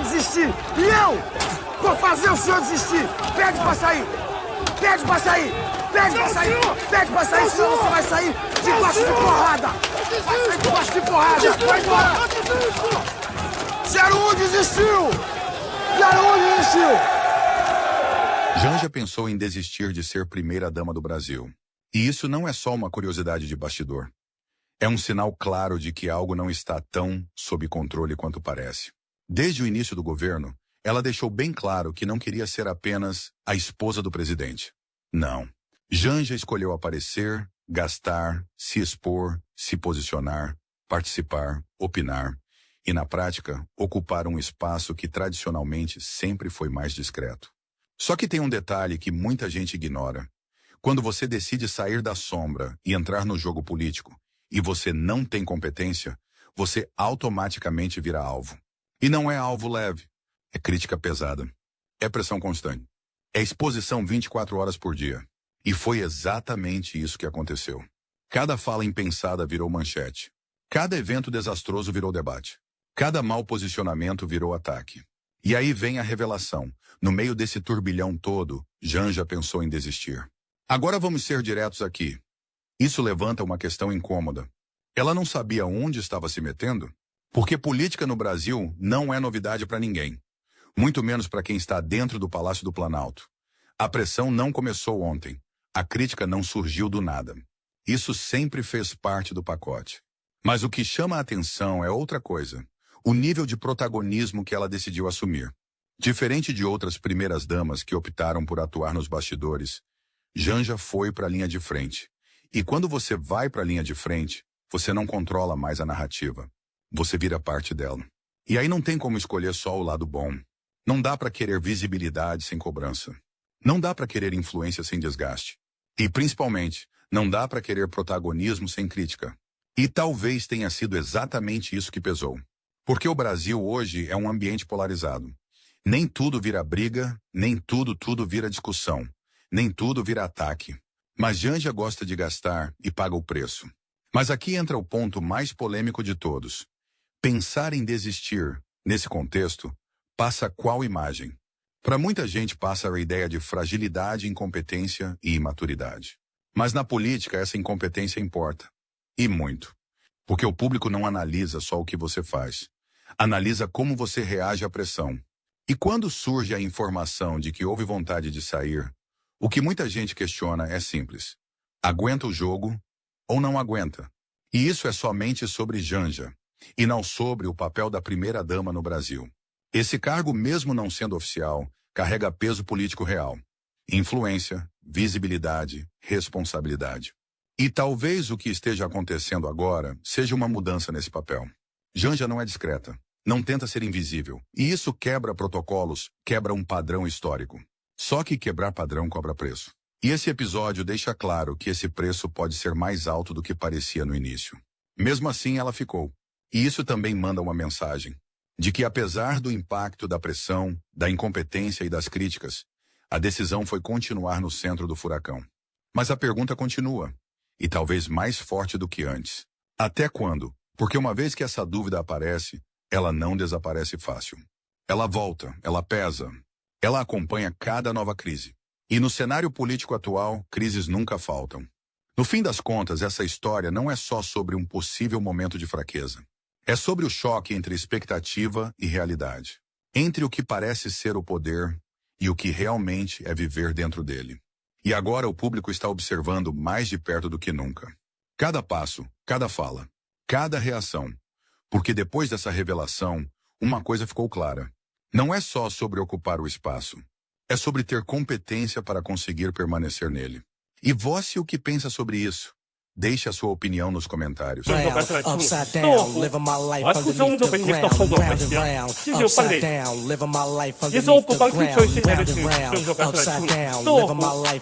senhor desistir. E eu vou fazer o senhor desistir. Pede pra sair. Pede pra sair. Pede pra sair. Pede pra sair, senão você vai sair debaixo de porrada. Vai sair debaixo de porrada. Vai embora. 01 desistiu. 01 desistiu. Janja pensou em desistir de ser primeira-dama do Brasil. E isso não é só uma curiosidade de bastidor. É um sinal claro de que algo não está tão sob controle quanto parece. Desde o início do governo, ela deixou bem claro que não queria ser apenas a esposa do presidente. Não. Janja escolheu aparecer, gastar, se expor, se posicionar, participar, opinar e, na prática, ocupar um espaço que tradicionalmente sempre foi mais discreto. Só que tem um detalhe que muita gente ignora. Quando você decide sair da sombra e entrar no jogo político, e você não tem competência, você automaticamente vira alvo. E não é alvo leve, é crítica pesada, é pressão constante, é exposição 24 horas por dia. E foi exatamente isso que aconteceu. Cada fala impensada virou manchete. Cada evento desastroso virou debate. Cada mau posicionamento virou ataque. E aí vem a revelação. No meio desse turbilhão todo, Janja pensou em desistir. Agora vamos ser diretos aqui. Isso levanta uma questão incômoda. Ela não sabia onde estava se metendo? Porque política no Brasil não é novidade para ninguém. Muito menos para quem está dentro do Palácio do Planalto. A pressão não começou ontem. A crítica não surgiu do nada. Isso sempre fez parte do pacote. Mas o que chama a atenção é outra coisa. O nível de protagonismo que ela decidiu assumir. Diferente de outras primeiras damas que optaram por atuar nos bastidores, Janja foi para a linha de frente. E quando você vai para a linha de frente, você não controla mais a narrativa. Você vira parte dela. E aí não tem como escolher só o lado bom. Não dá para querer visibilidade sem cobrança. Não dá para querer influência sem desgaste. E, principalmente, não dá para querer protagonismo sem crítica. E talvez tenha sido exatamente isso que pesou. Porque o Brasil hoje é um ambiente polarizado. Nem tudo vira briga, nem tudo vira discussão. Nem tudo vira ataque. Mas Janja gosta de gastar e paga o preço. Mas aqui entra o ponto mais polêmico de todos. Pensar em desistir, nesse contexto, passa qual imagem? Para muita gente passa a ideia de fragilidade, incompetência e imaturidade. Mas na política essa incompetência importa. E muito. Porque o público não analisa só o que você faz. Analisa como você reage à pressão. E quando surge a informação de que houve vontade de sair, o que muita gente questiona é simples. Aguenta o jogo ou não aguenta? E isso é somente sobre Janja, e não sobre o papel da primeira-dama no Brasil. Esse cargo, mesmo não sendo oficial, carrega peso político real. Influência, visibilidade, responsabilidade. E talvez o que esteja acontecendo agora seja uma mudança nesse papel. Janja não é discreta, não tenta ser invisível. E isso quebra protocolos, quebra um padrão histórico. Só que quebrar padrão cobra preço. E esse episódio deixa claro que esse preço pode ser mais alto do que parecia no início. Mesmo assim, ela ficou. E isso também manda uma mensagem de que, apesar do impacto da pressão, da incompetência e das críticas, a decisão foi continuar no centro do furacão. Mas a pergunta continua, e talvez mais forte do que antes. Até quando? Porque uma vez que essa dúvida aparece, ela não desaparece fácil. Ela volta, ela pesa, ela acompanha cada nova crise. E no cenário político atual, crises nunca faltam. No fim das contas, essa história não é só sobre um possível momento de fraqueza. É sobre o choque entre expectativa e realidade. Entre o que parece ser o poder e o que realmente é viver dentro dele. E agora o público está observando mais de perto do que nunca. Cada passo, cada fala, cada reação. Porque depois dessa revelação, uma coisa ficou clara. Não é só sobre ocupar o espaço. É sobre ter competência para conseguir permanecer nele. E você o que pensa sobre isso? Deixe a sua opinião nos comentários. Upside down, living my life underneath the ground, round and round. Upside down, living my life underneath the ground, round and round. Upside down, living my life.